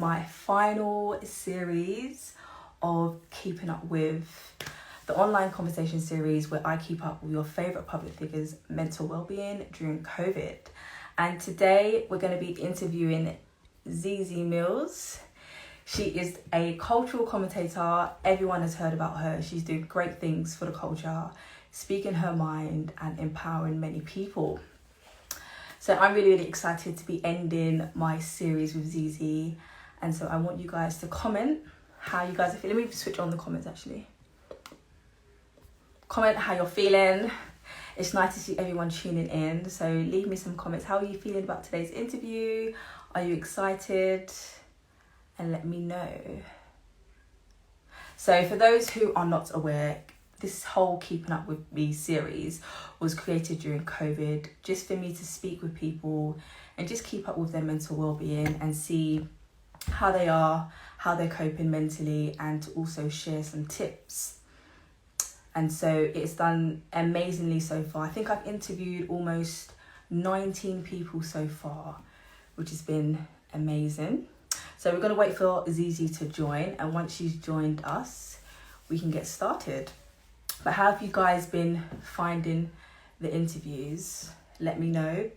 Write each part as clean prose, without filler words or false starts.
my final series of Keeping Up With, the online conversation series where I keep up with your favourite public figures' mental well-being during COVID. And today we're going to be interviewing Zeze Millz. She is a cultural commentator. Everyone has heard about her. She's doing great things for the culture, speaking her mind and empowering many people. So I'm really, really excited to be ending my series with Zeze. And so I want you guys to comment how you guys are feeling. Let me switch on the comments actually. Comment how you're feeling. It's nice to see everyone tuning in. So leave me some comments. How are you feeling about today's interview? Are you excited? And let me know. So for those who are not aware, this whole Keeping Up With Me series was created during COVID, just for me to speak with people and just keep up with their mental well-being and see how they are, how they're coping mentally, and to also share some tips. And so it's done amazingly so far. I think I've interviewed almost 19 people so far, which has been amazing. So we're going to wait for Zeze to join, and once she's joined us, we can get started. But how have you guys been finding the interviews? Let me know.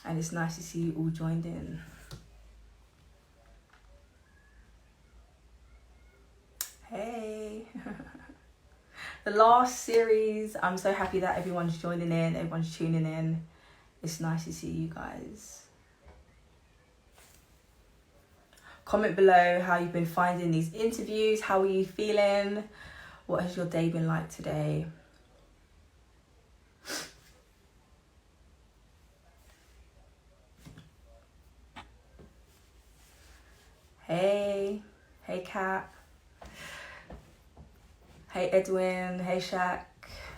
And it's nice to see you all joined in. Hey. The last series, I'm so happy that everyone's joining in, everyone's tuning in. It's nice to see you guys. Comment below how you've been finding these interviews. How are you feeling? What has your day been like today? Hey Kat. Hey Edwin. Hey Shaq.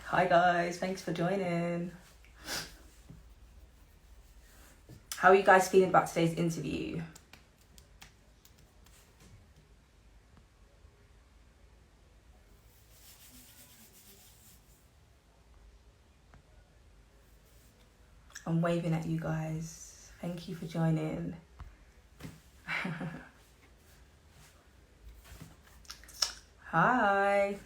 Hi guys, thanks for joining. How are you guys feeling about today's interview? I'm waving at you guys. Thank you for joining. Hi.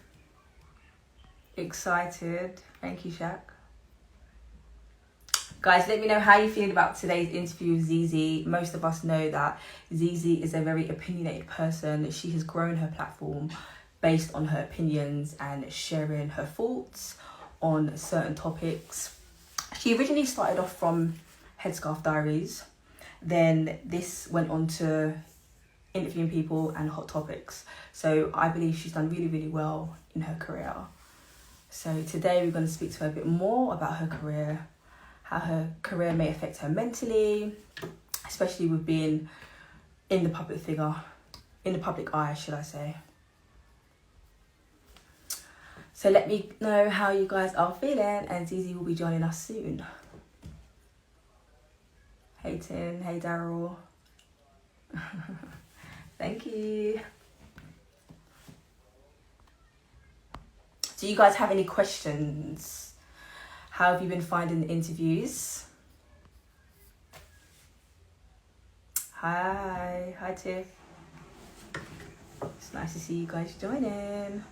Excited. Thank you, Shaq. Guys, let me know how you're feeling about today's interview with Zeze. Most of us know that Zeze is a very opinionated person. She has grown her platform based on her opinions and sharing her thoughts on certain topics. She originally started off from Headscarf Diaries. Then this went on to interviewing people and hot topics. So I believe she's done really, really well in her career. So today we're going to speak to her a bit more about her career, how her career may affect her mentally, especially with being in the public figure, in the public eye, should I say. So let me know how you guys are feeling, and Zeze will be joining us soon. Hey Tin, hey Daryl. Thank you. Do you guys have any questions? How have you been finding the interviews? Hi Tiff. It's nice to see you guys joining.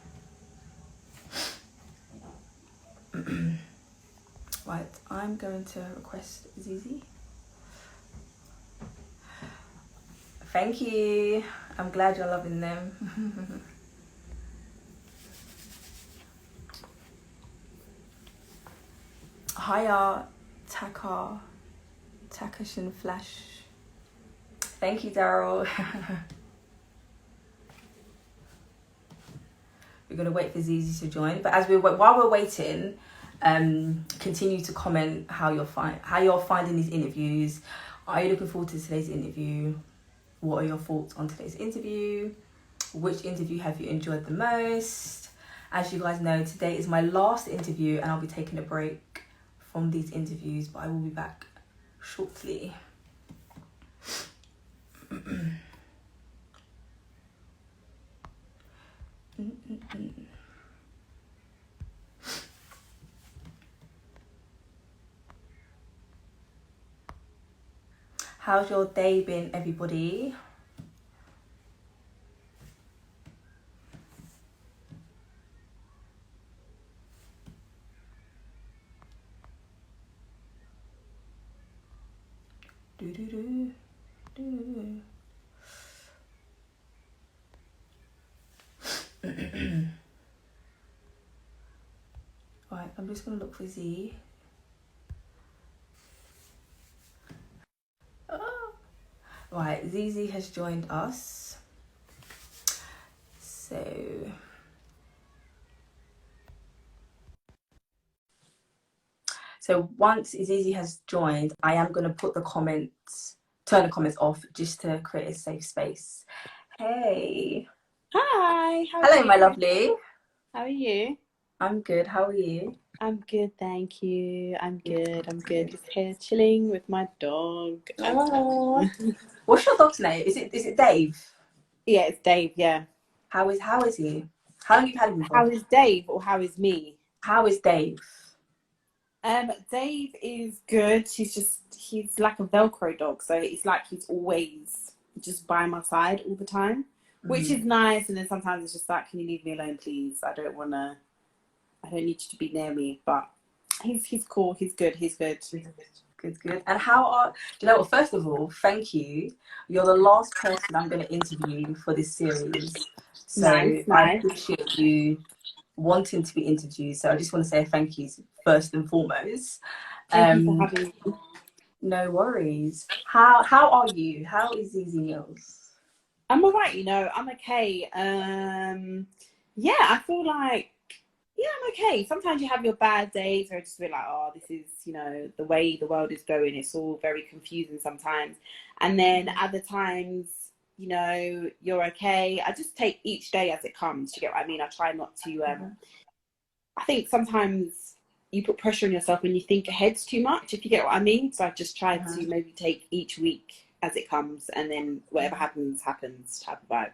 Right, I'm going to request Zeze. Thank you. I'm glad you're loving them. Hiya, Takashin Flash. Thank you, Daryl. We're gonna wait for Zeze to join, but while we're waiting, continue to comment how you're finding these interviews. Are you looking forward to today's interview? What are your thoughts on today's interview? Which interview have you enjoyed the most? As you guys know, today is my last interview and I'll be taking a break from these interviews, but I will be back shortly. How's your day been, everybody? Do do do do. Right, I'm just gonna look for Z. Oh. Right, Zeze has joined us. So once Zeze has joined, I am gonna turn the comments off just to create a safe space. Hey. Hi. Hello, my lovely. How are you? I'm good. How are you? I'm good, thank you. I'm good. Just here chilling with my dog. Oh. What's your dog's name? Is it Dave? Yeah, it's Dave. Yeah. How is he? How long have you had him for? How is Dave or how is me? How is Dave? Dave is good. He's like a Velcro dog, so it's like he's always just by my side all the time, which is nice. And then sometimes it's just like, can you leave me alone, please? I don't need you to be near me. But he's cool. He's good. Good. And do you know what? First of all, thank you. You're the last person I'm going to interview for this series. So Nice. I appreciate you wanting to be interviewed. So I just want to say thank you first and foremost. Thank you for having me. No worries. How are you? How is Zeze Millz? I'm all right, I'm okay. Yeah, I feel like, yeah, I'm okay. Sometimes you have your bad days where I just feel like, oh, this is, the way the world is going. It's all very confusing sometimes. And then other times, you're okay. I just take each day as it comes. You get what I mean? I try not to, I think sometimes you put pressure on yourself when you think ahead too much, if you get what I mean. So I just try to maybe take each week as it comes, and then whatever happens type of vibe.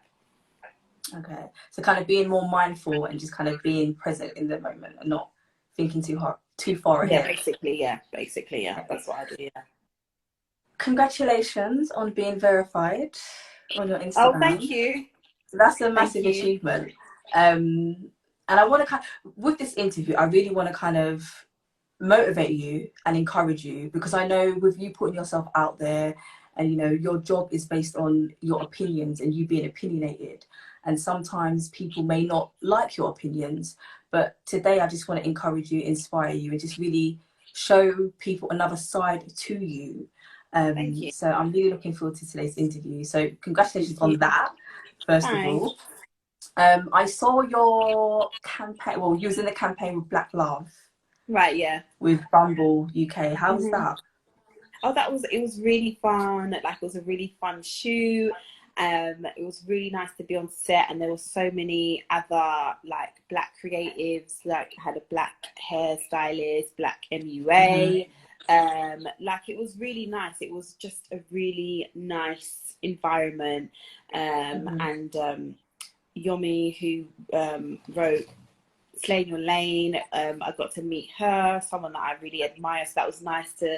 Okay, so kind of being more mindful and just kind of being present in the moment and not thinking too far ahead. Yeah, basically, yeah. That's what I do. Yeah. Congratulations on being verified on your Instagram. Oh, thank you. So that's a massive achievement. And I want to with this interview, I really want to kind of motivate you and encourage you, because I know with you putting yourself out there, and your job is based on your opinions and you being opinionated, and sometimes people may not like your opinions, but today I just want to encourage you, inspire you, and just really show people another side to you. Thank you. So I'm really looking forward to today's interview. So congratulations on that, first of all. I saw your campaign. Well, you was in the campaign with Black Love. Right, yeah. With Bumble UK. How was that? Oh, it was really fun. Like, it was a really fun shoot. It was really nice to be on set, and there were so many other like black creatives. Like, I had a black hairstylist, black MUA. Like, it was really nice. It was just a really nice environment. And Yomi, who wrote Slay in Your Lane, I got to meet her, someone that I really admire. So that was nice to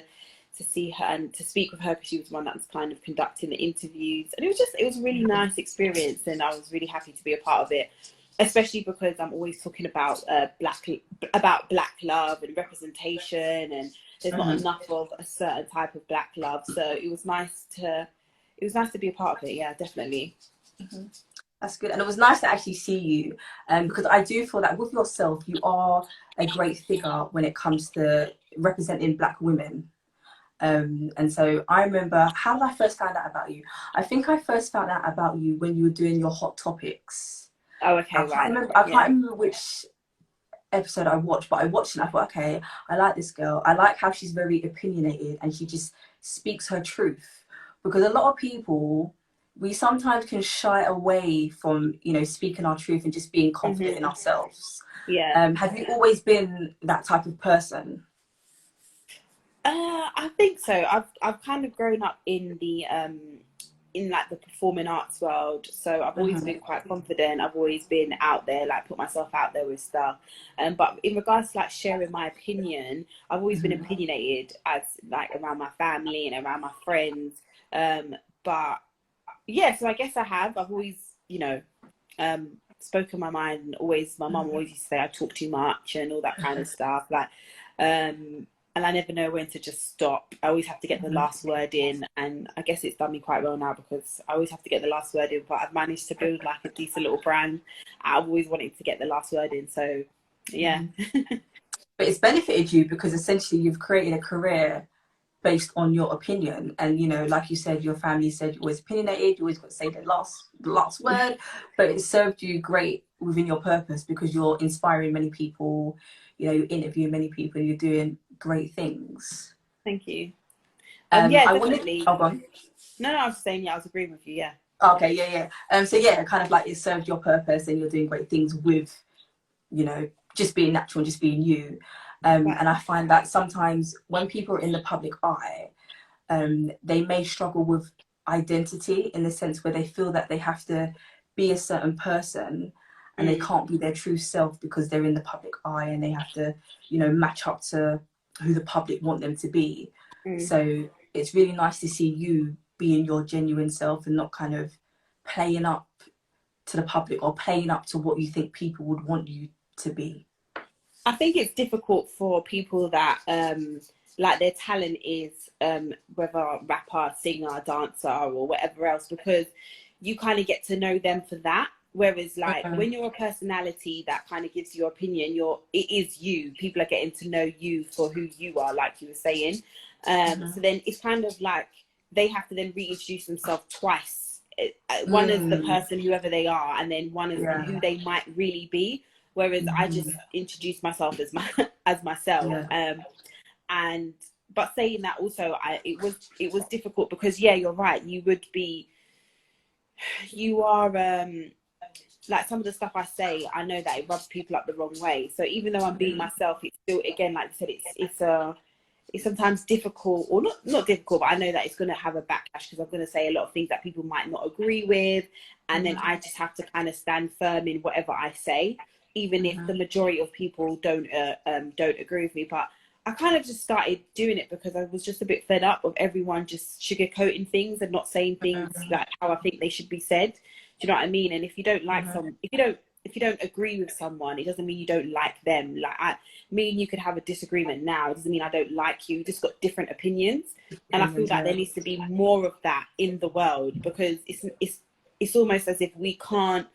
see her and to speak with her, because she was one that was kind of conducting the interviews. And it was a really nice experience, and I was really happy to be a part of it, especially because I'm always talking about black love and representation, and there's not enough of a certain type of black love. So it was nice to be a part of it. Yeah, definitely. That's good. And it was nice to actually see you, because I do feel that with yourself, you are a great figure when it comes to representing black women. And so I remember, how did I first find out about you? I think I first found out about you when you were doing your Hot Topics. Oh, okay, I can't remember which episode I watched, but I watched it and I thought, okay, I like this girl. I like how she's very opinionated and she just speaks her truth. Because a lot of people, we sometimes can shy away from, speaking our truth and just being confident in ourselves. Yeah. Have you always been that type of person? I think so. I've kind of grown up in the like the performing arts world, so I've always been quite confident. I've always been out there, like put myself out there with stuff. But in regards to like sharing my opinion, I've always been opinionated, as like around my family and around my friends. But yeah, so I guess I've always, you know, spoken my mind, and always, my mum always used to say I talk too much and all that kind of stuff. Like, and I never know when to just stop. I always have to get the last word in, and I guess it's done me quite well now because I always have to get the last word in. But I've managed to build like a decent little brand. I've always wanted to get the last word in, so yeah. But it's benefited you because essentially you've created a career based on your opinion, and you know, like you said, your family said you're always opinionated, you always got to say the last word, but it served you great within your purpose because you're inspiring many people, you know, you're interviewing many people, you're doing great things. Thank you. Yeah, I definitely. oh, go on. No, I was saying, yeah, I was agreeing with you. Yeah. Okay, yeah. So yeah, kind of like it served your purpose, and you're doing great things with, you know, just being natural and just being you. And I find that sometimes when people are in the public eye, they may struggle with identity in the sense where they feel that they have to be a certain person and they can't be their true self because they're in the public eye and they have to, you know, match up to who the public want them to be. So it's really nice to see you being your genuine self and not kind of playing up to the public or playing up to what you think people would want you to be. I think it's difficult for people that like their talent is whether rapper, singer, dancer or whatever else, because you kind of get to know them for that. Whereas like when you're a personality that kind of gives your opinion, it is you. People are getting to know you for who you are, like you were saying. So then it's kind of like they have to then reintroduce themselves twice. One is the person, whoever they are, and then one is who they might really be. Whereas I just introduced myself as myself. And but saying that also, it was difficult because yeah, you're right. You are like some of the stuff I say, I know that it rubs people up the wrong way. So even though I'm being myself, it's still, again, like you said, it's sometimes difficult, or not difficult, but I know that it's going to have a backlash because I'm going to say a lot of things that people might not agree with, and then I just have to kind of stand firm in whatever I say, even if the majority of people don't agree with me. But I kind of just started doing it because I was just a bit fed up of everyone just sugarcoating things and not saying things like how I think they should be said. Do you know what I mean? And if you don't like if you don't agree with someone, it doesn't mean you don't like them. Like me and you could have a disagreement now. It doesn't mean I don't like you. We just got different opinions. And I feel like there needs to be more of that in the world, because it's almost as if we can't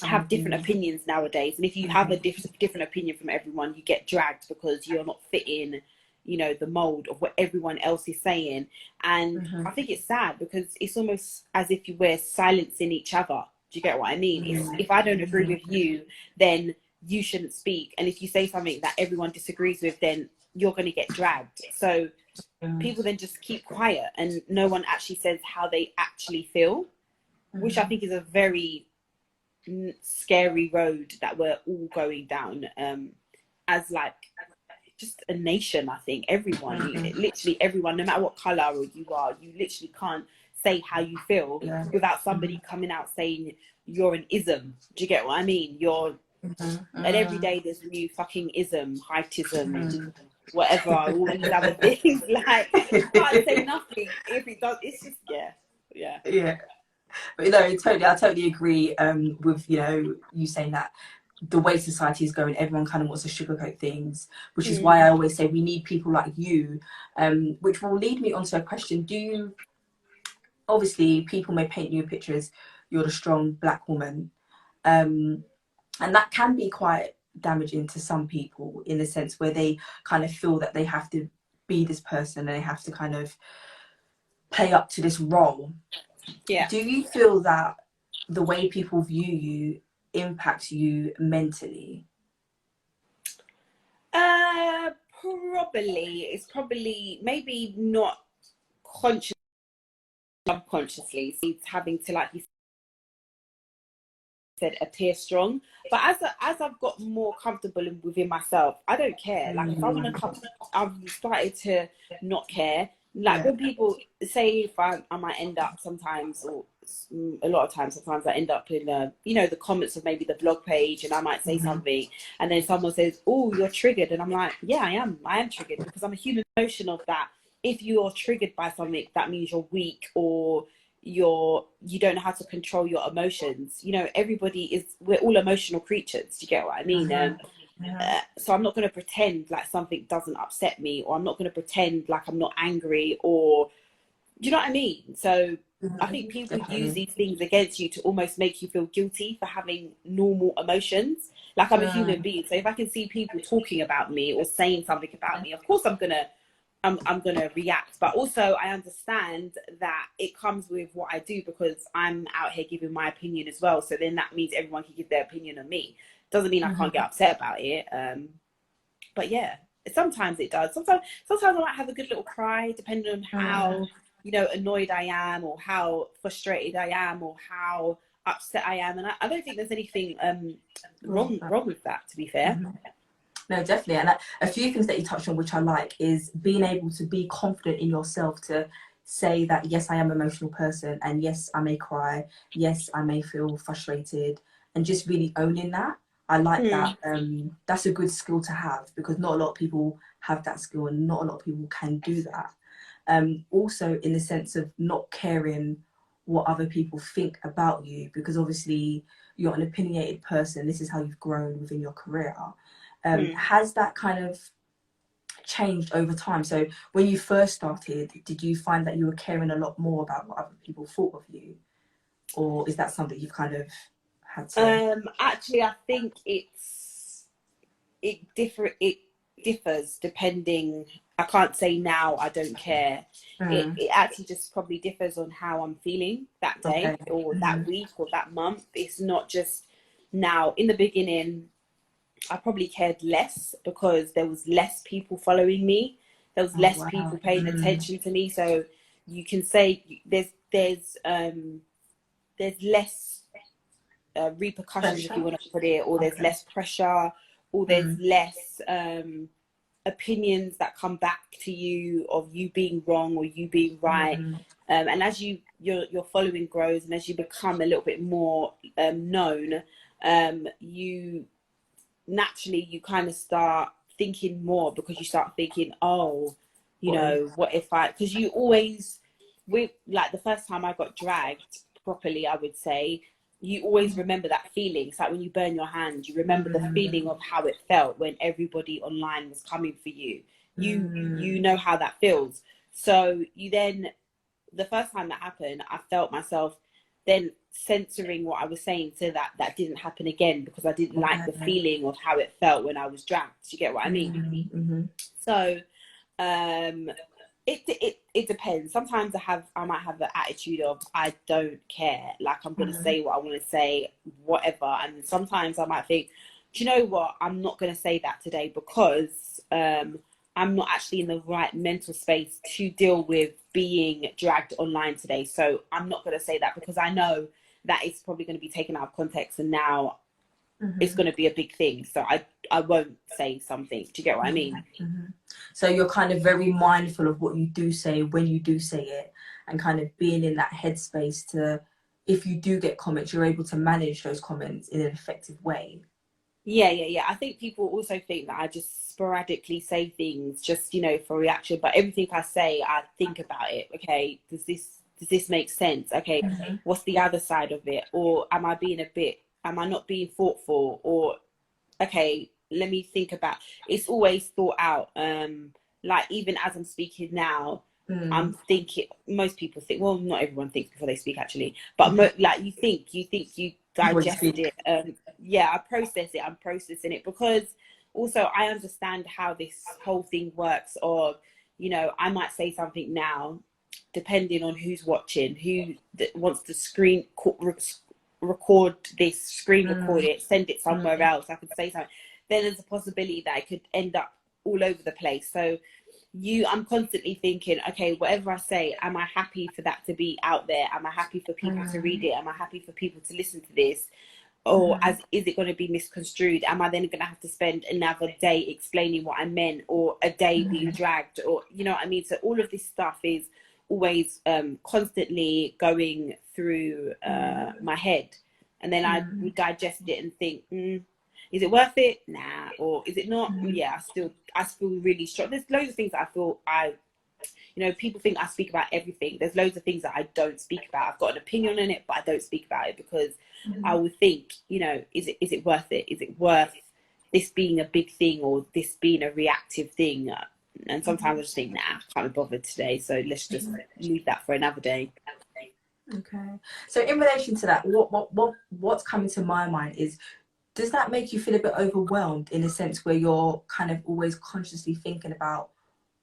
have different opinions nowadays. And if you have a different opinion from everyone, you get dragged because you're not fitting, you know, the mold of what everyone else is saying. And I think it's sad because it's almost as if we're silencing each other. Do you get what I mean? If I don't agree with you, then you shouldn't speak. And if you say something that everyone disagrees with, then you're going to get dragged. So people then just keep quiet and no one actually says how they actually feel, which I think is a very scary road that we're all going down as like just a nation. I think everyone, literally everyone, no matter what color you are, you literally can't say how you feel without somebody coming out saying you're an ism. Do you get what I mean? You're and every day there's a new fucking ism, heightism, whatever, all these other things. Like you can't say nothing if it does. It's just yeah. But you know, I totally agree with, you know, you saying that the way society is going, everyone kind of wants to sugarcoat things, which is why I always say we need people like you, which will lead me onto a question. Do you, obviously people may paint you a picture as you're the strong black woman, and that can be quite damaging to some people in the sense where they kind of feel that they have to be this person and they have to kind of play up to this role. Do you feel that the way people view you impacts you mentally? Probably. It's probably maybe not consciously, subconsciously. It's having to, like you said, appear strong. But as I've got more comfortable within myself, I don't care. Like if I want to come, I've started to not care. Like when people say, if I might end up sometimes, or a lot of times, sometimes I end up in you know, the comments of maybe the blog page, and I might say something, and then someone says, "Oh, you're triggered," and I'm like, "Yeah, I am triggered because I'm a human." Emotion of that if you're triggered by something, that means you're weak, or you don't know how to control your emotions. You know, we're all emotional creatures. Do you get what I mean? So I'm not going to pretend like something doesn't upset me, or I'm not going to pretend like I'm not angry, or do you know what I mean? So I think people use these things against you to almost make you feel guilty for having normal emotions. Like, I'm a human being, so if I can see people talking about me or saying something about me, of course I'm gonna react. But also I understand that it comes with what I do, because I'm out here giving my opinion as well. So then that means everyone can give their opinion on me. Doesn't mean I can't get upset about it. But yeah, sometimes it does. Sometimes I might have a good little cry, depending on how, you know, annoyed I am, or how frustrated I am, or how upset I am. And I don't think there's anything wrong with that, to be fair. No, definitely. And a few things that you touched on, which I like, is being able to be confident in yourself to say that, yes, I am an emotional person, and yes, I may cry, yes, I may feel frustrated, and just really owning that. I like that. That's a good skill to have, because not a lot of people have that skill, and not a lot of people can do that. Also, in the sense of not caring what other people think about you, because obviously you're an opinionated person. This is how you've grown within your career. Has that kind of changed over time? So when you first started, did you find that you were caring a lot more about what other people thought of you, or is that something you've kind of had to? Actually, I think it differs depending. I can't say now I don't care. It actually just probably differs on how I'm feeling that day, or that week, or that month. It's not just now. In the beginning, I probably cared less, because there was less people following me. There was less people paying attention to me. So you can say there's less repercussions, if you want to put it, or there's less pressure, or there's less opinions that come back to you of you being wrong or you being right. And as your following grows, and as you become a little bit more known, you naturally, you kind of start thinking more, because you start thinking, oh, you know, what if because you always, like the first time I got dragged properly, I would say, you always remember that feeling. It's like when you burn your hand, you remember the feeling of how it felt when everybody online was coming for you. You know how that feels. So the first time that happened, I felt myself then censoring what I was saying, so that didn't happen again, because I didn't like the feeling of how it felt when I was dragged. Do you get what I mean? So it depends. Sometimes I might have the attitude of, I don't care, like I'm gonna say what I want to say, whatever. And sometimes I might think, do you know what, I'm not gonna say that today, because I'm not actually in the right mental space to deal with being dragged online today. So I'm not going to say that, because I know that it's probably going to be taken out of context, and now it's going to be a big thing. So I won't say something. Do you get what I mean? So you're kind of very mindful of what you do say when you do say it, and kind of being in that headspace to, if you do get comments, you're able to manage those comments in an effective way. Yeah. I think people also think that I just sporadically say things just, you know, for reaction. But everything I say, I think about it. Okay, does this make sense? Okay, what's the other side of it? Or am I not being thoughtful? Or, okay, let me think about. It's always thought out. Like, even as I'm speaking now, I'm thinking. Most people think. Well, not everyone thinks before they speak, actually. But like, you digest it. I process it. I'm processing it, because also I understand how this whole thing works. Or, you know, I might say something now, depending on who's watching, who wants to record it, send it somewhere else. I could say something. Then there's a possibility that it could end up all over the place. So I'm constantly thinking, okay, whatever I say, am I happy for that to be out there? Am I happy for people to read it? Am I happy for people to listen to this? Or is it going to be misconstrued? Am I then going to have to spend another day explaining what I meant, or a day being dragged, or, you know what I mean? So all of this stuff is always constantly going through my head, and then I would digest it and think, is it worth it? Nah. Or is it not? Yeah, I feel really strong. There's loads of things that I feel I you know, people think I speak about everything. There's loads of things that I don't speak about. I've got an opinion on it, but I don't speak about it because I would think, you know, is it worth it? Is it worth this being a big thing or this being a reactive thing? And sometimes I just think, nah, I can't be bothered today, so let's just leave that for another day. Okay. So in relation to that, what's coming to my mind is, does that make you feel a bit overwhelmed in a sense where you're kind of always consciously thinking about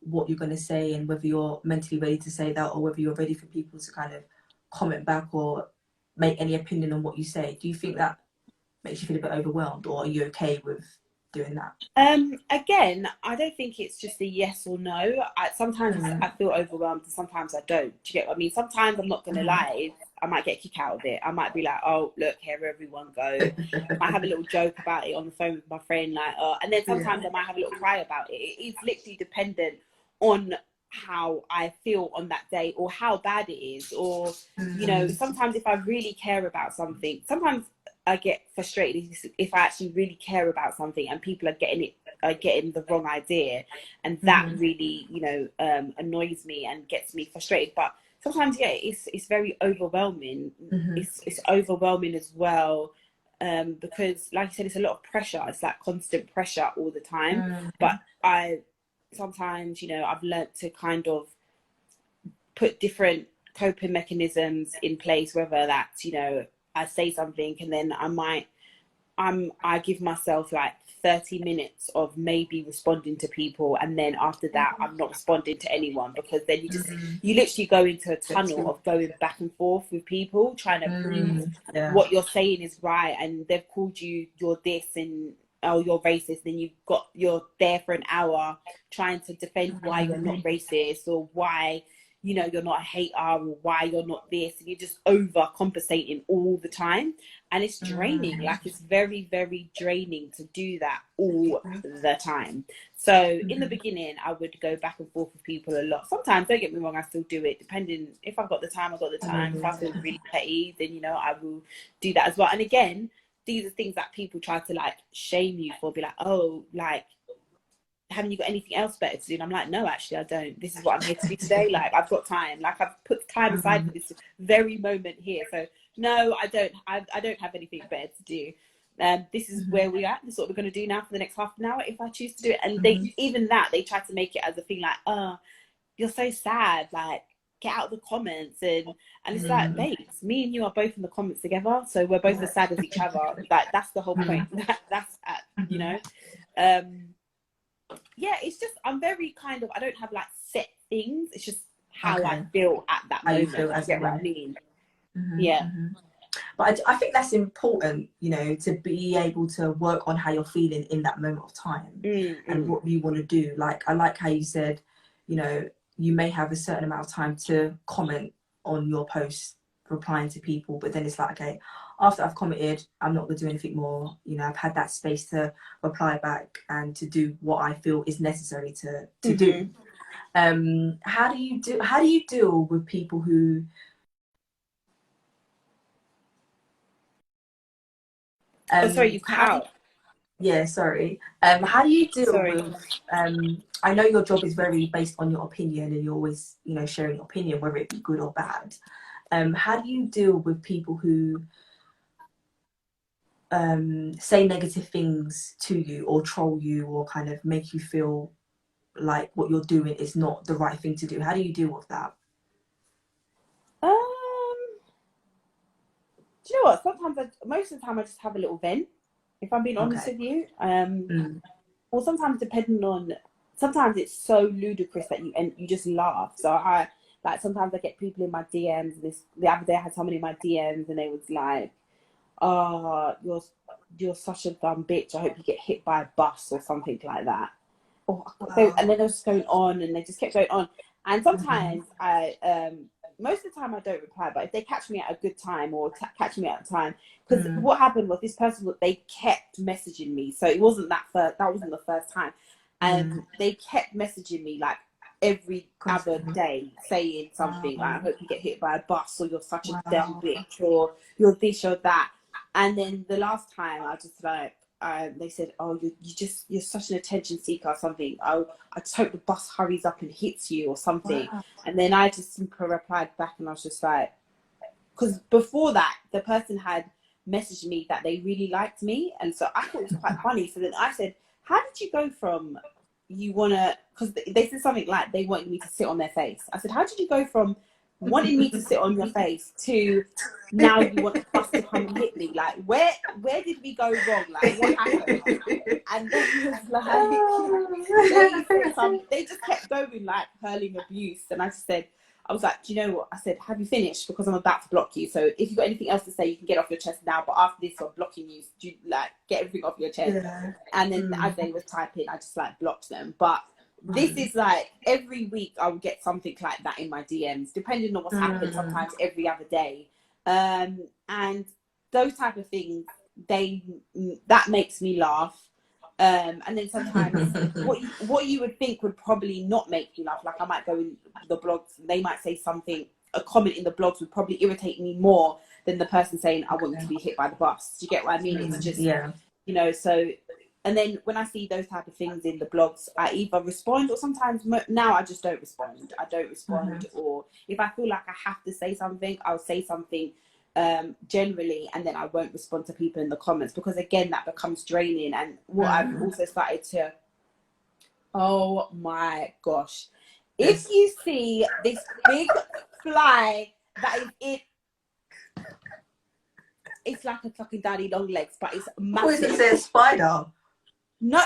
what you're going to say and whether you're mentally ready to say that, or whether you're ready for people to kind of comment back or make any opinion on what you say? Do you think that makes you feel a bit overwhelmed, or are you okay with doing that? Again, I don't think it's just a yes or no. Sometimes I feel overwhelmed and sometimes I don't. Do you get what I mean? Sometimes I'm not going to lie, I might get a kick out of it. I might be like, oh, look, here everyone go. I might have a little joke about it on the phone with my friend, like, and then sometimes I might have a little cry about it. It's literally dependent on how I feel on that day or how bad it is. Or, you know, sometimes if I really care about something, sometimes I get frustrated if I actually really care about something and people are getting the wrong idea, and that really, you know, annoys me and gets me frustrated. But sometimes, yeah, it's very overwhelming. It's overwhelming as well, because, like I said, it's a lot of pressure. It's like constant pressure all the time. But I sometimes, you know, I've learnt to kind of put different coping mechanisms in place, whether that's, you know, I say something and then I give myself like 30 minutes of maybe responding to people, and then after that I'm not responding to anyone, because then you literally go into a tunnel of going back and forth with people trying to prove what you're saying is right, and they've called you, you're this, and oh, you're racist, then you're there for an hour trying to defend why you're not racist, or why, you know, you're not a hater, or why you're not this, and you're just overcompensating all the time, and it's draining. Like, it's very, very draining to do that all the time. So in the beginning I would go back and forth with people a lot. Sometimes, don't get me wrong, I still do it, depending. If I've got the time, I've got the time. If I feel really petty, then, you know, I will do that as well. And again, these are things that people try to like shame you for, be like, oh, like, haven't you got anything else better to do? And I'm like, no, actually I don't. This is what I'm here to do today. Like, I've got time. Like, I've put time aside for this very moment here. So no, I don't have anything better to do. This is where we're at. This is what we're going to do now for the next half an hour if I choose to do it. And they try to make it as a thing like, oh, you're so sad, like, get out of the comments. And it's like, babes, me and you are both in the comments together, so we're both as sad as each other. Like, that's the whole point. That's you know. Yeah, it's just, I'm very kind of, I don't have like set things. It's just how I feel at that moment. You get what I mean? Yeah. But I think that's important, you know, to be able to work on how you're feeling in that moment of time and what you want to do. Like, I like how you said, you know, you may have a certain amount of time to comment on your posts, replying to people, but then it's like, okay, after I've commented, I'm not going to do anything more. You know, I've had that space to reply back and to do what I feel is necessary to do. How do you deal with people who sorry, you cut out. Yeah, sorry. How do you deal with I know your job is very based on your opinion, and you're always, you know, sharing your opinion, whether it be good or bad. How do you deal with people who say negative things to you, or troll you, or kind of make you feel like what you're doing is not the right thing to do? How do you deal with that? Do you know what? Sometimes, most of the time, I just have a little vent, if I'm being honest with you. Or sometimes, sometimes it's so ludicrous that you just laugh. So sometimes I get people in my DMs. The other day I had someone in my DMs and they was like, oh, you're such a dumb bitch. I hope you get hit by a bus or something like that. And then they were just going on, and they just kept going on. And sometimes most of the time I don't reply, but if they catch me at a good time or catch me at a time, because what happened was this person, they kept messaging me. So it wasn't that wasn't the first time. And they kept messaging me like every other day, saying something like, I hope you get hit by a bus, or you're such a dumb bitch, or you're this or that. And then the last time I just like, they said, oh, you're such an attention seeker or something. I just hope the bus hurries up and hits you or something. Wow. And then I just replied back, and I was just like, because before that, the person had messaged me that they really liked me. And so I thought it was quite funny. So then I said, how did you go from because they said something like they wanted me to sit on their face. I said, how did you go from wanting me to sit on your face to now you want the bus to come and hit me? Like, where did we go wrong? Like, what happened? And then he was like, they just kept going, like, hurling abuse. And I was like, do you know what? I said, have you finished? Because I'm about to block you. So if you've got anything else to say, you can get off your chest now. But after this, I'm blocking you. Do you, like, get everything off your chest? Yeah. And then as they were typing, I just, like, blocked them. But this is, like, every week I will get something like that in my DMs, depending on what's happened, sometimes every other day. And those type of things, that makes me laugh. And then sometimes what you would think would probably not make you laugh, like I might go in the blogs, they might say something, a comment in the blogs would probably irritate me more than the person saying, I want you to be hit by the bus. Do you get what I mean? It's just, you know, so, and then when I see those type of things in the blogs, I either respond, or sometimes now I just don't respond. I don't respond, or if I feel like I have to say something, I'll say something generally, and then I won't respond to people in the comments, because again, that becomes draining. And what I've also started to, oh my gosh, if you see this big fly that is it's like a fucking daddy long legs, but it's massive. What is it, a spider? No,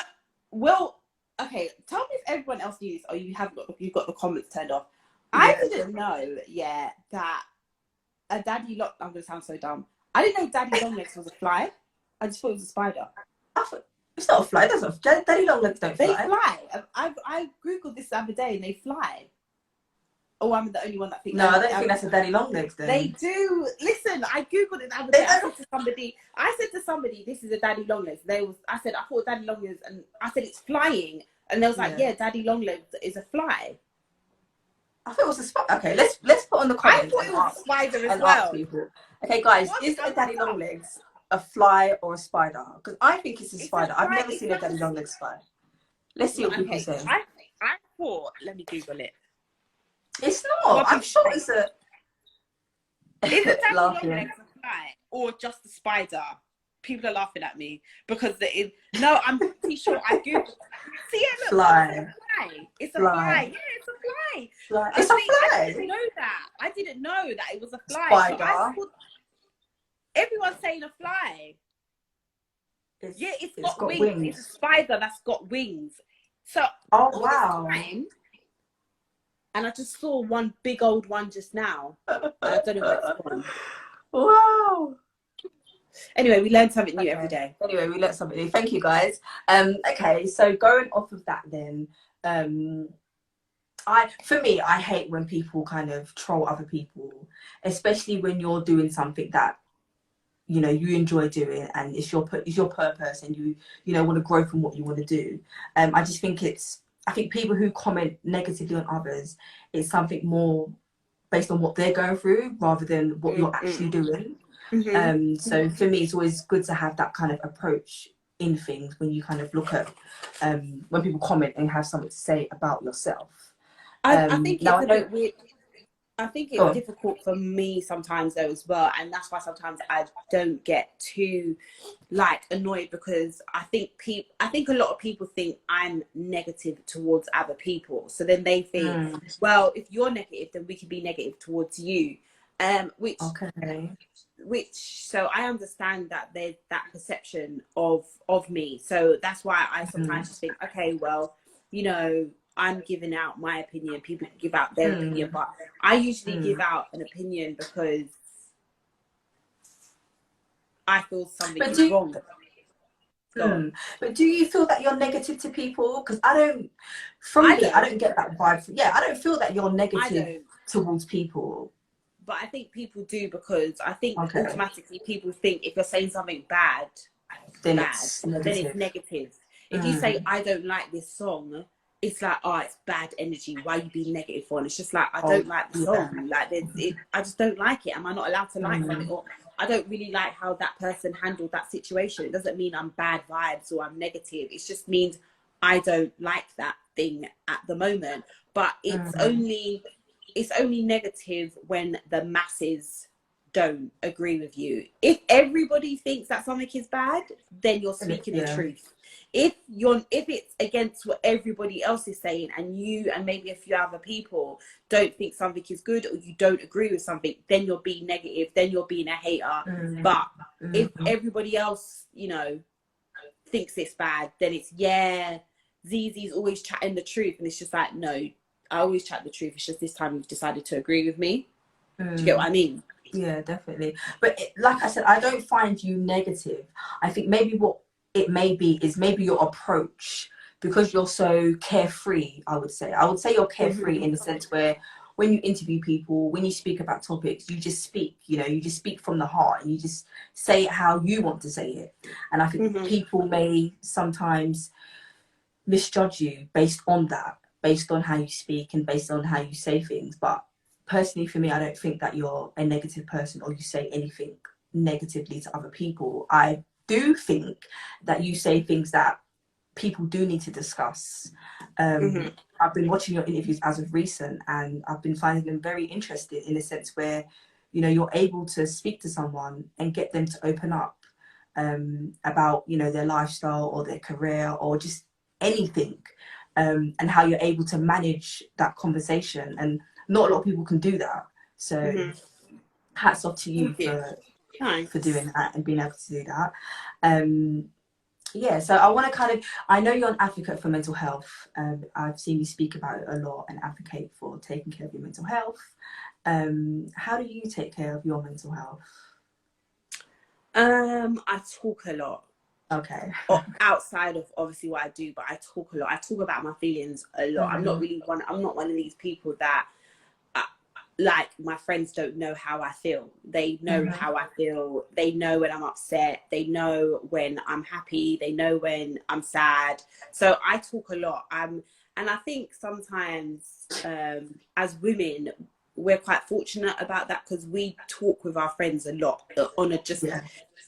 well, okay, tell me if everyone else knew this, or you've got the comments turned off. I didn't know that a daddy long, I'm gonna sound so dumb, I didn't know daddy long legs was a fly. I just thought it was a spider. It's not a fly, daddy long legs don't fly. They fly. I googled this the other day, and they fly. Oh, I'm the only one that thinks. No, I don't think that's a daddy long legs then. They do. Listen, I googled it the other day. I said to somebody, this is a daddy long legs. I said, I thought daddy long legs, and I said it's flying, and they was like, yeah, daddy long legs is a fly. I thought it was a spider. Okay, let's put on the comments. I thought it was a spider as well. Okay, guys, is a daddy long legs a fly or a spider? Because I think it's a spider. I've never seen a daddy long legs fly. Let's see what people say. I thought. Let me Google it. It's not. I'm sure it's a. Is a daddy long legs a fly or just a spider? People are laughing at me because no, I'm pretty sure I googled. See it, look, fly. It's a fly. Yeah, it's a fly. It's a fly. I didn't know that. I didn't know that it was a fly. Spider. So everyone's saying a fly. It's got wings. It's a spider that's got wings. So wow. And I just saw one big old one just now. I don't know where it's gone. Wow. Anyway, we learn something new every day. Anyway, we learned something new. Thank you, guys. Okay, so going off of that then, for me, I hate when people kind of troll other people, especially when you're doing something that, you know, you enjoy doing and it's your purpose, and you want to grow from what you want to do. I just think I think people who comment negatively on others, it's something more based on what they're going through rather than what you're actually doing. So for me, it's always good to have that kind of approach in things when you kind of look at when people comment and have something to say about yourself. I think it's a bit weird. I think it's difficult for me sometimes though as well, and that's why sometimes I don't get too like annoyed, because I think a lot of people think I'm negative towards other people, so then they think, well, if you're negative, then we can be negative towards you, which so I understand that there's that perception of me, so that's why I sometimes just think, okay, well, you know, I'm giving out my opinion, people can give out their opinion, but I usually give out an opinion because I feel something is wrong. But do you feel that you're negative to people? Because I don't get that vibe. I don't feel that you're negative towards people. But I think people do, because I think automatically people think if you're saying something bad, then it's negative. If you say, I don't like this song, it's like, oh, it's bad energy. Why are you being negative for? And it's just like, I don't like the song. Like, I just don't like it. Am I not allowed to like something? Or I don't really like how that person handled that situation. It doesn't mean I'm bad vibes or I'm negative. It just means I don't like that thing at the moment. But it's only negative when the masses don't agree with you. If everybody thinks that something is bad, then you're speaking the truth. If it's against what everybody else is saying, and you and maybe a few other people don't think something is good, or you don't agree with something, then you're being negative, then you're being a hater. But if everybody else, you know, thinks it's bad, then it's, yeah, Zeze's always chatting the truth. And it's just like, no, I always chat the truth. It's just this time you've decided to agree with me. Do you get what I mean? Yeah, definitely. But like I said, I don't find you negative. I think maybe what it may be is maybe your approach, because you're so carefree. I would say you're carefree in the sense where when you interview people, when you speak about topics, you just speak, you know, you just speak from the heart, and you just say it how you want to say it. And I think people may sometimes misjudge you based on that, based on how you speak and based on how you say things. But personally, for me, I don't think that you're a negative person or you say anything negatively to other people. I do think that you say things that people do need to discuss. I've been watching your interviews as of recent, and I've been finding them very interesting in a sense where, you know, you're able to speak to someone and get them to open up about, you know, their lifestyle or their career or just anything, and how you're able to manage that conversation. And not a lot of people can do that. So hats off to you for doing that and being able to do that. Yeah, so I want to kind of, I know you're an advocate for mental health. I've seen you speak about it a lot and advocate for taking care of your mental health. How do you take care of your mental health? I talk a lot. Okay. Outside of obviously what I do, but I talk a lot. I talk about my feelings a lot. I'm not one of these people that like, my friends don't know how I feel. They know how I feel. They know when I'm upset. They know when I'm happy. They know when I'm sad. So I talk a lot. And I think sometimes as women, we're quite fortunate about that, because we talk with our friends a lot on a just,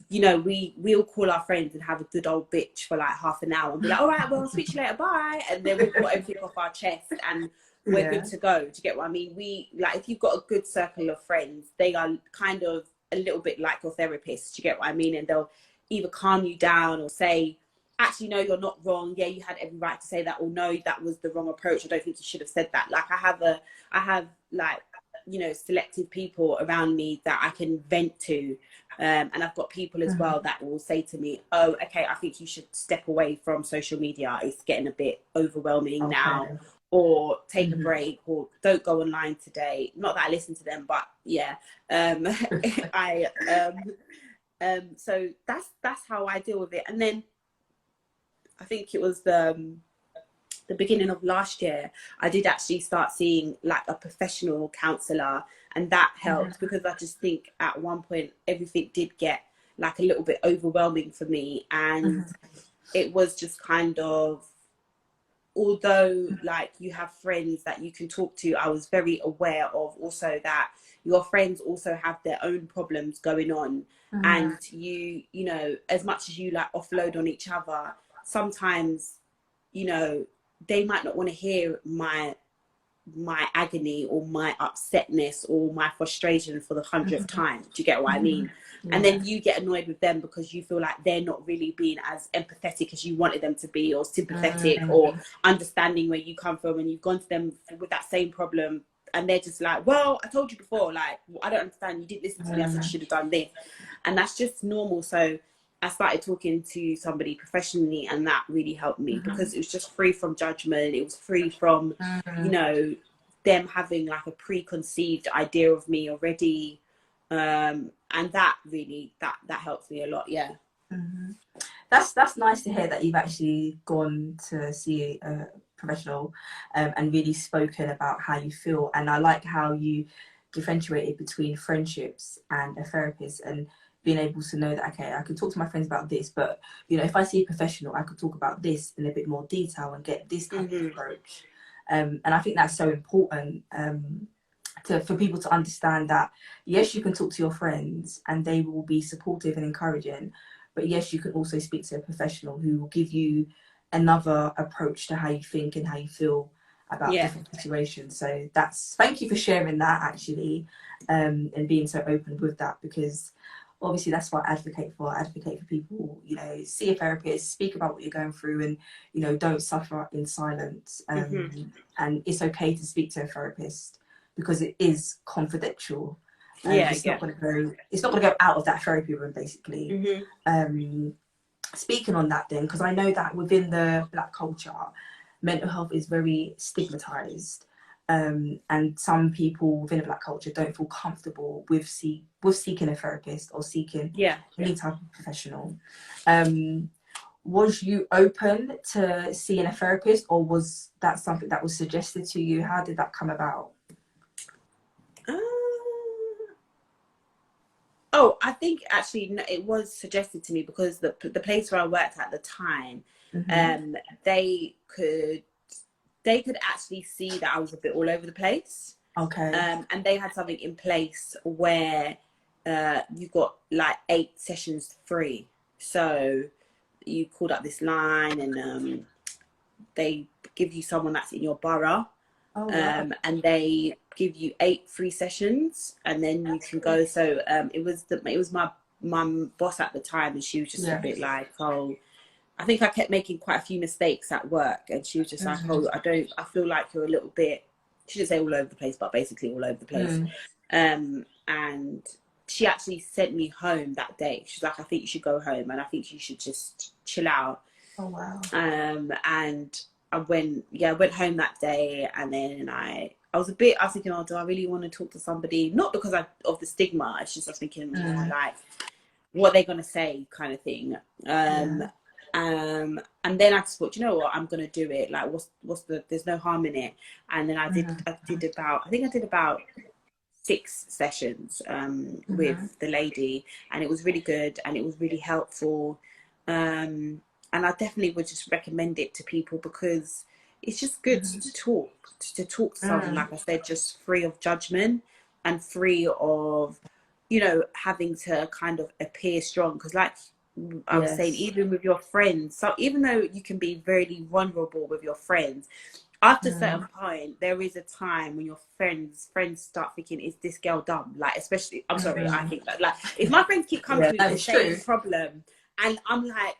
you know, we'll call our friends and have a good old bitch for like half an hour and be like, all right, well, I'll speak to you later, bye. And then we've got everything off our chest and we're good to go. Do you get what I mean? We, like, if you've got a good circle of friends, they are kind of a little bit like your therapist. Do you get what I mean? And they'll either calm you down or say, actually, no, you're not wrong. Yeah, you had every right to say that. Or no, that was the wrong approach. I don't think you should have said that. Like, I have like, you know, selective people around me that I can vent to. And I've got people as well that will say to me, oh, okay, I think you should step away from social media. It's getting a bit overwhelming now. Or take a break, or don't go online today. Not that I listen to them, but yeah. So that's how I deal with it. And then I think it was the beginning of last year, I did actually start seeing like a professional counsellor, and that helped because I just think at one point everything did get like a little bit overwhelming for me, and it was just kind of, although like you have friends that you can talk to, I was very aware of also that your friends also have their own problems going on, and you know, as much as you like offload on each other, sometimes, you know, they might not want to hear my agony or my upsetness or my frustration for the 100th time. Do you get what I mean? And then you get annoyed with them because you feel like they're not really being as empathetic as you wanted them to be, or sympathetic, or understanding where you come from, and you've gone to them with that same problem and they're just like, well, I told you before, like, I don't understand, you didn't listen to me, I said you should have done this. And that's just normal. So I started talking to somebody professionally, and that really helped me because it was just free from judgment. It was free from, you know, them having like a preconceived idea of me already. And that really, that helps me a lot. Yeah. That's nice to hear that you've actually gone to see a professional and really spoken about how you feel. And I like how you differentiated between friendships and a therapist, and being able to know that, okay, I could talk to my friends about this, but, you know, if I see a professional, I could talk about this in a bit more detail and get this type of approach. And I think that's so important. for people to understand that, yes, you can talk to your friends and they will be supportive and encouraging, but yes, you can also speak to a professional who will give you another approach to how you think and how you feel about different situations. So thank you for sharing that, actually, and being so open with that, because obviously that's what I advocate for. I advocate for people, you know, see a therapist, speak about what you're going through, and, you know, don't suffer in silence. And it's okay to speak to a therapist because it is confidential. It's not going to go out of that therapy room, basically. Speaking on that, then, because I know that within the Black culture, mental health is very stigmatized, and some people within the Black culture don't feel comfortable with seeking a therapist or seeking any type of professional. Was you open to seeing a therapist, or was that something that was suggested to you? How did that come about? Oh, I think actually it was suggested to me because the place where I worked at the time, they could actually see that I was a bit all over the place. Okay. And they had something in place where you got like 8 sessions free. So you called up this line and they give you someone that's in your borough. Oh, wow. And they give you 8 free sessions, and then you can go. So it was my boss at the time, and she was just a bit like, oh, I think I kept making quite a few mistakes at work, and she was just like, oh, I feel like you're a little bit, she didn't say all over the place, but basically all over the place. And she actually sent me home that day. She's like, I think you should go home, and I think you should just chill out. Oh, wow. And I went home that day, and then I was thinking, oh, do I really want to talk to somebody? Not because of the stigma. It's just I was thinking, like, what are they going to say, kind of thing. And then I just thought, you know what, I'm going to do it. Like, there's no harm in it. And then I did about 6 sessions with the lady, and it was really good, and it was really helpful. And I definitely would just recommend it to people because it's just good to talk to someone, like I said, just free of judgment and free of, you know, having to kind of appear strong. Because like I was saying, even with your friends, so even though you can be very vulnerable with your friends, after a certain point, there is a time when your friends start thinking, is this girl dumb? Like, especially, I'm sorry, I think that, like, if my friends keep coming to me with the same problem, and I'm like,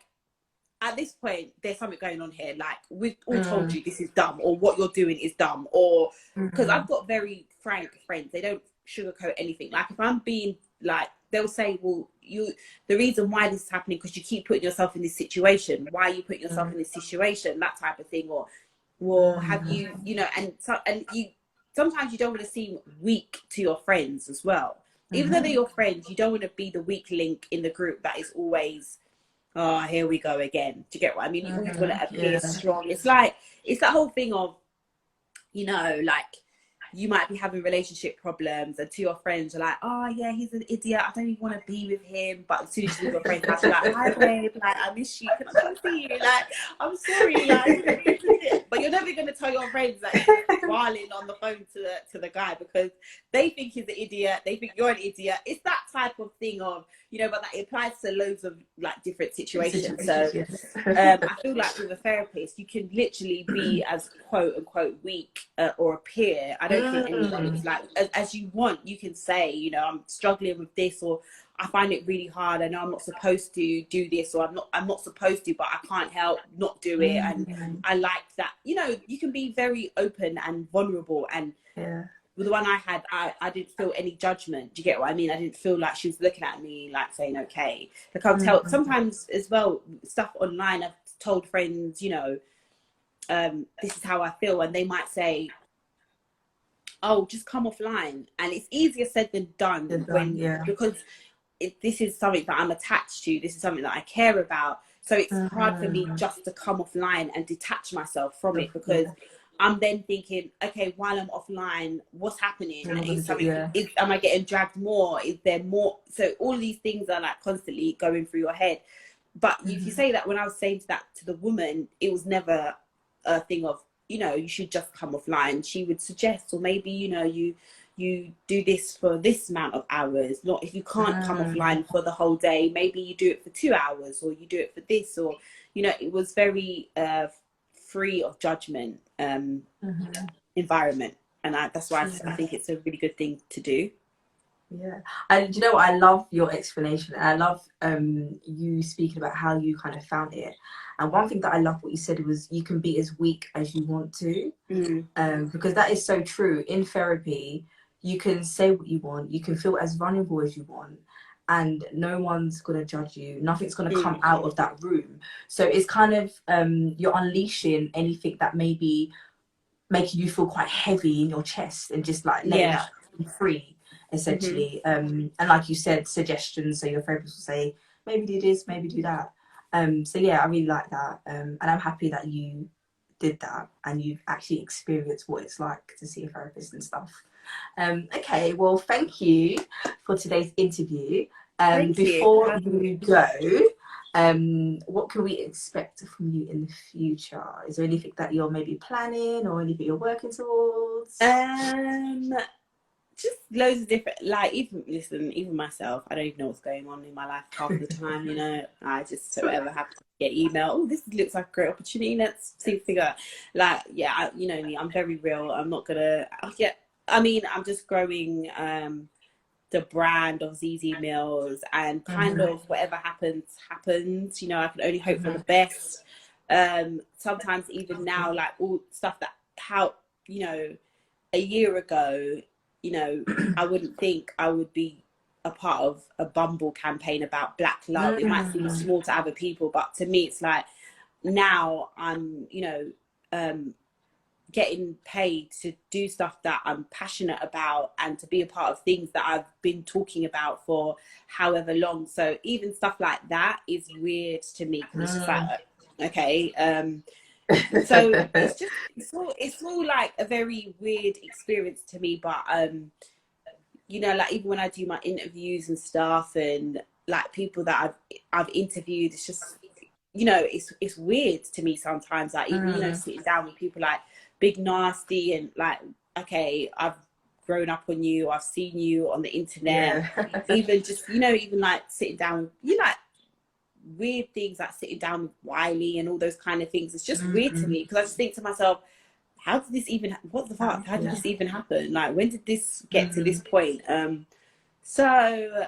at this point, there's something going on here. Like, we've all told you this is dumb, or what you're doing is dumb, or because I've got very frank friends. They don't sugarcoat anything. Like, if I'm being like, they'll say, well, the reason why this is happening because you keep putting yourself in this situation. Why are you putting yourself in this situation? That type of thing. Or, well, have you, you know, and you sometimes you don't want to seem weak to your friends as well. Even though they're your friends, you don't want to be the weak link in the group that is always, oh, here we go again. Do you get what I mean? You always want to appear strong. It's that whole thing of, you know, like, you might be having relationship problems, and to your friends you're like, oh yeah, he's an idiot, I don't even want to be with him. But as soon as you're with your friends, you're like, hi babe, like, I miss you, can I come see you? Like, I'm sorry, like, but you're never going to tell your friends that you're whiling on the phone to the guy because they think he's an idiot, they think you're an idiot. It's that type of thing of, you know, but that applies to loads of like different situations. So I feel like with a therapist, you can literally be as quote unquote weak or appear. I don't think anybody's like, as you want, you can say, you know, I'm struggling with this, or I find it really hard. I know I'm not supposed to do this, or I'm not supposed to, but I can't help not do it. And I like that, you know, you can be very open and vulnerable. And with the one I had, I didn't feel any judgment. Do you get what I mean? I didn't feel like she was looking at me like saying, okay. Like, I'll tell sometimes as well, stuff online, I've told friends, you know, this is how I feel. And they might say, oh, just come offline. And it's easier said than done because this is something that I'm attached to. This is something that I care about. So it's hard for me just to come offline and detach myself from it, because I'm then thinking, okay, while I'm offline, what's happening? Am I getting dragged more? Is there more? So all of these things are like constantly going through your head. But if you say that, when I was saying that to the woman, it was never a thing of, you know, you should just come offline. She would suggest, or maybe, you know, you you do this for this amount of hours. Not if you can't come Mm. offline for the whole day, maybe you do it for 2 hours, or you do it for this, or it was very free of judgment environment, and that's why I think it's a really good thing to do. Yeah, and you know what? I love your explanation, and I love you speaking about how you kind of found it. And one thing that I love what you said was you can be as weak as you want to, because that is so true. In therapy, you can say what you want, you can feel as vulnerable as you want, and no one's gonna judge you. Nothing's gonna come out of that room. So it's kind of you're unleashing anything that may be making you feel quite heavy in your chest, and just like letting that be free, essentially. And like you said, suggestions, so your therapist will say maybe do this, maybe do that. So yeah, I really like that, and I'm happy that you did that and you've actually experienced what it's like to see a therapist and stuff. Okay, well, thank you for today's interview. Before you go, what can we expect from you in the future? Is there anything that you're maybe planning or anything you're working towards? Just loads of different, like, even myself, I don't even know what's going on in my life half the time. I just whatever happens to get email, oh, this looks like a great opportunity, let's see, figure, like, yeah, you know me, I'm very real. I'm not gonna I'm just growing the brand of Zeze Millz, and kind of whatever happens. I can only hope for the best. Sometimes even now, like all stuff that a year ago, I wouldn't think I would be a part of a Bumble campaign about Black love. It might seem small to other people, but to me it's like, now I'm getting paid to do stuff that I'm passionate about, and to be a part of things that I've been talking about for however long. So even stuff like that is weird to me, because it's just like, okay, so it's all like a very weird experience to me. But like, even when I do my interviews and stuff, and like people that I've interviewed, it's just, it's weird to me sometimes. Like, even sitting down with people like Big Nasty, and like, okay, I've grown up on you, I've seen you on the internet, even just even like sitting down, like weird things, like sitting down with Wiley and all those kind of things. It's just weird to me, because I just think to myself, how did this even, what the fuck, how did this even happen? Like, when did this get to this point? So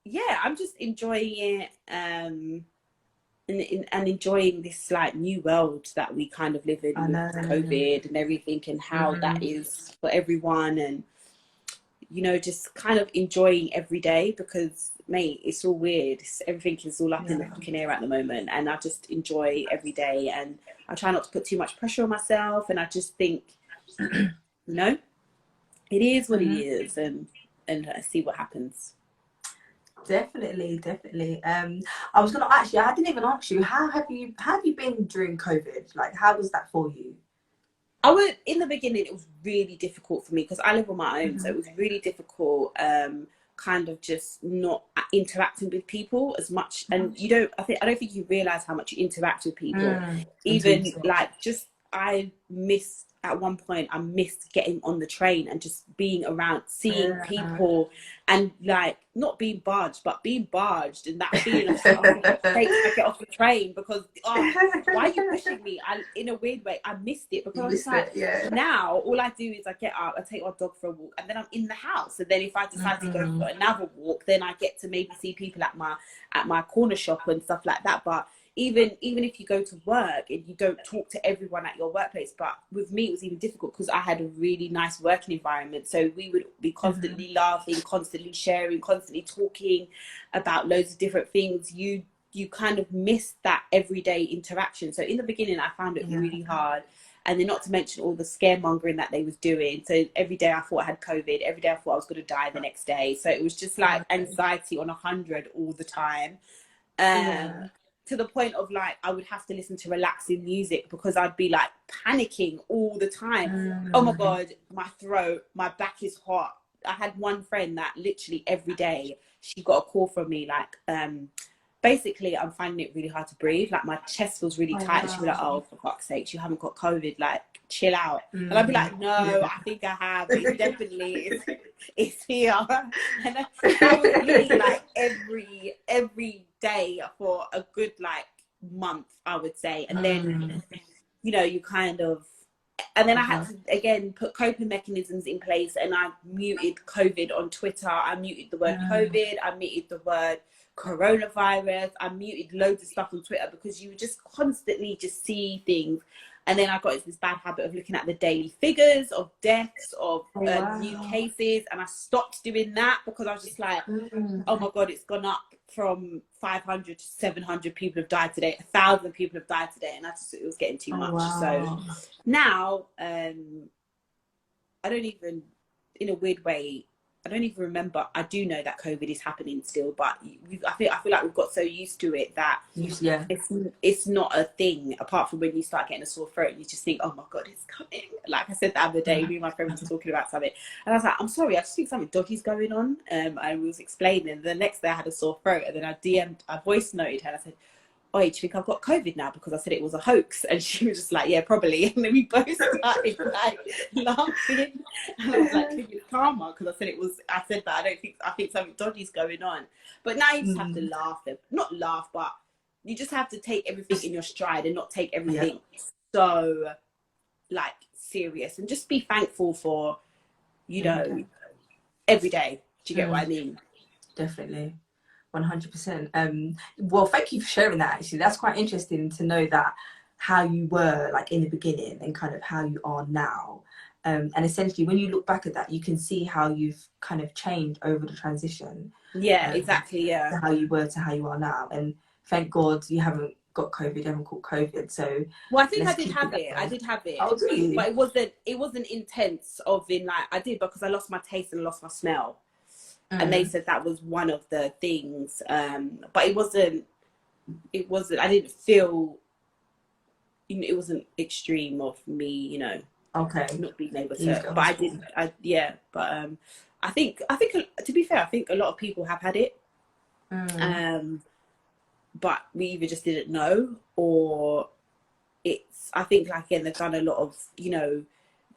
yeah, I'm just enjoying it, and enjoying this like new world that we kind of live in with COVID and everything, and how that is for everyone, and just kind of enjoying every day, because mate, it's all weird. Everything is all up in the fucking air at the moment, and I just enjoy every day, and I try not to put too much pressure on myself, and I just think, it is what it is, and see what happens. Definitely. I was gonna ask you, I didn't even ask you, how have you been during COVID? Like, how was that for you? In the beginning, it was really difficult for me, because I live on my own, so it was really difficult, kind of just not interacting with people as much. And I don't think you realize how much you interact with people. Even like, just at one point I missed getting on the train and just being around, seeing people, and like not being barged, but being barged, and that feeling of I get off the train, because why are you pushing me? In a weird way, I missed it, because I was like, now all I do is I get up, I take my dog for a walk, and then I'm in the house. And then if I decide to go for another walk, then I get to maybe see people at my corner shop and stuff like that. But even if you go to work and you don't talk to everyone at your workplace, but with me it was even difficult, because I had a really nice working environment, so we would be constantly laughing, constantly sharing, constantly talking about loads of different things. You kind of miss that everyday interaction. So in the beginning I found it really hard, and then not to mention all the scaremongering that they was doing. So every day I thought I had COVID, every day I thought I was going to die the next day. So it was just like anxiety on 100 all the time. To the point of like, I would have to listen to relaxing music, because I'd be like panicking all the time. Oh my God, my throat, my back is hot. I had one friend that literally every day she got a call from me like, basically I'm finding it really hard to breathe. Like my chest feels really tight. And she'll be like, Wow. oh, for fuck's sake, you haven't got COVID. Like, chill out. And I'd be Mm. like, no, I think I have. It's definitely, it's here. And that was me like every day for a good like month, I would say. And then, you know, you kind of, and then I had to again put coping mechanisms in place, and I muted COVID on Twitter. I muted the word COVID. I muted the word coronavirus. I muted loads of stuff on Twitter because you would just constantly just see things. And then I got into this bad habit of looking at the daily figures of deaths, of new cases, and I stopped doing that because I was just like, oh my God, it's gone up from 500 to 700 people have died today. 1,000 people have died today, and it was getting too much. So now, I don't even, in a weird way, I don't even remember. I do know that COVID is happening still, but I feel like we've got so used to it that it's not a thing. Apart from when you start getting a sore throat, you just think, oh my God, it's coming. Like I said the other day, me and my friend was talking about something, and I was like, I'm sorry, I just think something dodgy's going on. And we was explaining. The next day I had a sore throat, and then I voice noted her, and I said, oh, do you think I've got COVID now because I said it was a hoax? And she was just like, yeah, probably. And then we both started like laughing. And I was like, it's karma because I said that I think something dodgy's going on. But now you just have to laugh. Not laugh, but you just have to take everything in your stride and not take everything so like serious, and just be thankful for, you know, every day. Do you get what I mean? Definitely. 100%. Well, thank you for sharing that. Actually, that's quite interesting to know that how you were like in the beginning and kind of how you are now. And essentially, when you look back at that, you can see how you've kind of changed over the transition. Yeah, exactly. Yeah, to how you were to how you are now. And thank God you haven't got COVID. You haven't caught COVID. So well, I think I did have it. I did have it. Oh, really? But it wasn't intense. Of in like I did because I lost my taste and lost my smell. And they said that was one of the things, but it wasn't, I didn't feel, you know, it wasn't extreme of me, you know, not being able to, but I think, to be fair, I think a lot of people have had it, but we either just didn't know, or I think like, again, they've done a lot of, you know,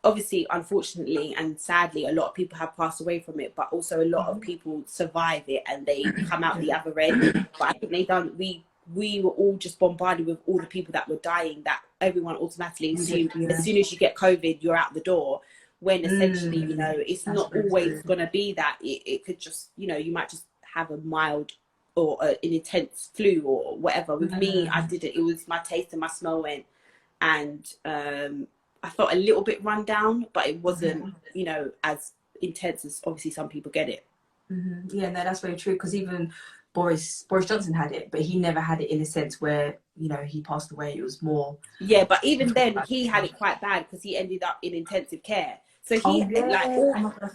obviously, unfortunately and sadly, a lot of people have passed away from it, but also a lot of people survive it and they come out the other end. But I think we were all just bombarded with all the people that were dying, that everyone automatically assumed as soon as you get COVID, you're out the door. When essentially, you know, it's not always going to be that. It could just, you know, you might just have a mild or an intense flu or whatever. With me, I did it. It was my taste and my smell went, and I felt a little bit run down, but it wasn't, you know, as intense as obviously some people get it. Yeah, no, that's very true. Because even Boris Johnson had it, but he never had it in a sense where, you know, he passed away. It was more. Yeah, but even then, he had it quite bad because he ended up in intensive care. So he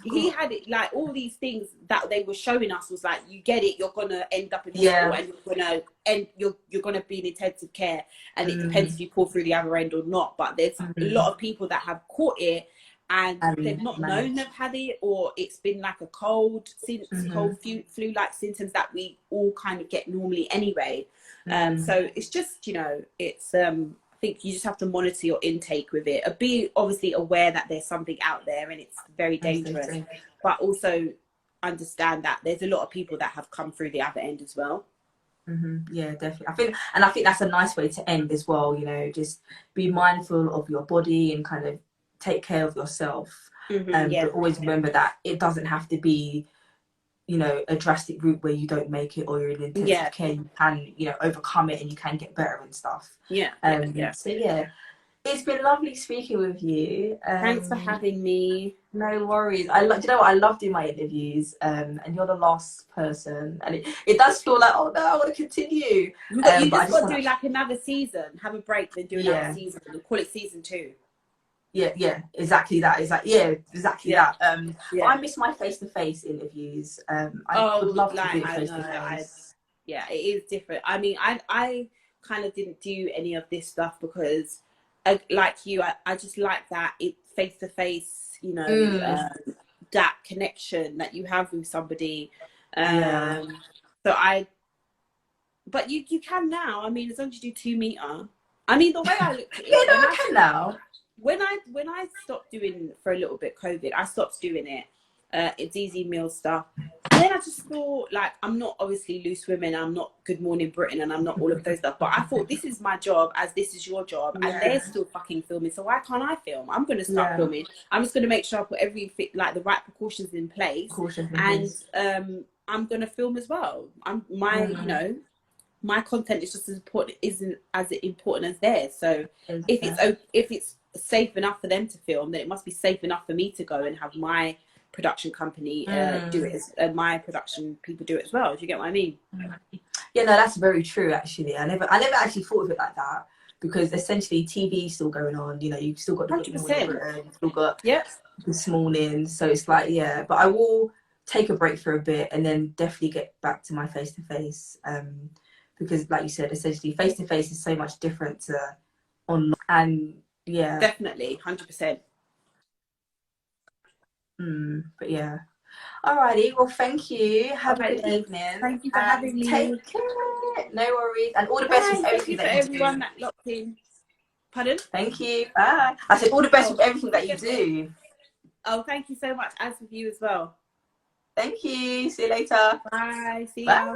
he had it like all these things that they were showing us was like, you get it, you're gonna end up in hospital and you're gonna be in intensive care, and it depends if you pull through the other end or not. But there's a lot of people that have caught it and they've not known they've had it, or it's been like a cold flu like symptoms that we all kind of get normally anyway. So it's just, you know, it's I think you just have to monitor your intake with it. Be obviously aware that there's something out there and it's very dangerous, but also understand that there's a lot of people that have come through the other end as well. Yeah, definitely. I think that's a nice way to end as well. You know, just be mindful of your body and kind of take care of yourself. But always remember that it doesn't have to be, you know, a drastic route where you don't make it or you're in intensive care. You can, you know, overcome it and you can get better and stuff. So yeah, it's been lovely speaking with you. Thanks for having me. No worries. Do you know what? I love doing my interviews, and you're the last person, and it does feel like, oh no, I want to continue. You just got to do like another season, have a break, then do another season, and call it season 2. Yeah, exactly that. That. I miss my face-to-face interviews. I would love to do face-to-face. Yeah, it is different. I mean, I kind of didn't do any of this stuff because, like you, I just like that face-to-face, you know, that connection that you have with somebody. So But you can now. I mean, as long as you do 2 meter. I mean, the way I looked at Yeah, it, no, I can now. when I stopped doing for a little bit COVID, I stopped doing it. It's Zeze Millz stuff. And then I just thought, like, I'm not obviously Loose Women, I'm not Good Morning Britain, and I'm not all of those stuff. But I thought, this is my job as this is your job, and they're still fucking filming. So why can't I film? I'm going to start filming. I'm just going to make sure I put everything, like the right precautions in place, and I'm going to film as well. You know, my content is just as important, isn't as important as theirs. So if it's safe enough for them to film, then it must be safe enough for me to go and have my production company do it, and my production people do it as well. Do you get what I mean? Yeah, no, that's very true. Actually, I never actually thought of it like that, because essentially TV is still going on. You know, you've still got the 100%. you've still got This Morning. So it's like, yeah, but I will take a break for a bit and then definitely get back to my face to face. Because, like you said, essentially face to face is so much different to online. And yeah, definitely, 100%. But yeah. Alrighty, well, thank you. Have a good evening. Thank you for having me. Take care. No worries. And all the best with everything that you do. Everyone that locked in. Pardon? Thank you. Bye. I said all the best with everything that you do. Oh, thank you so much. As with you as well. Thank you. See you later. Bye. See Bye. ya.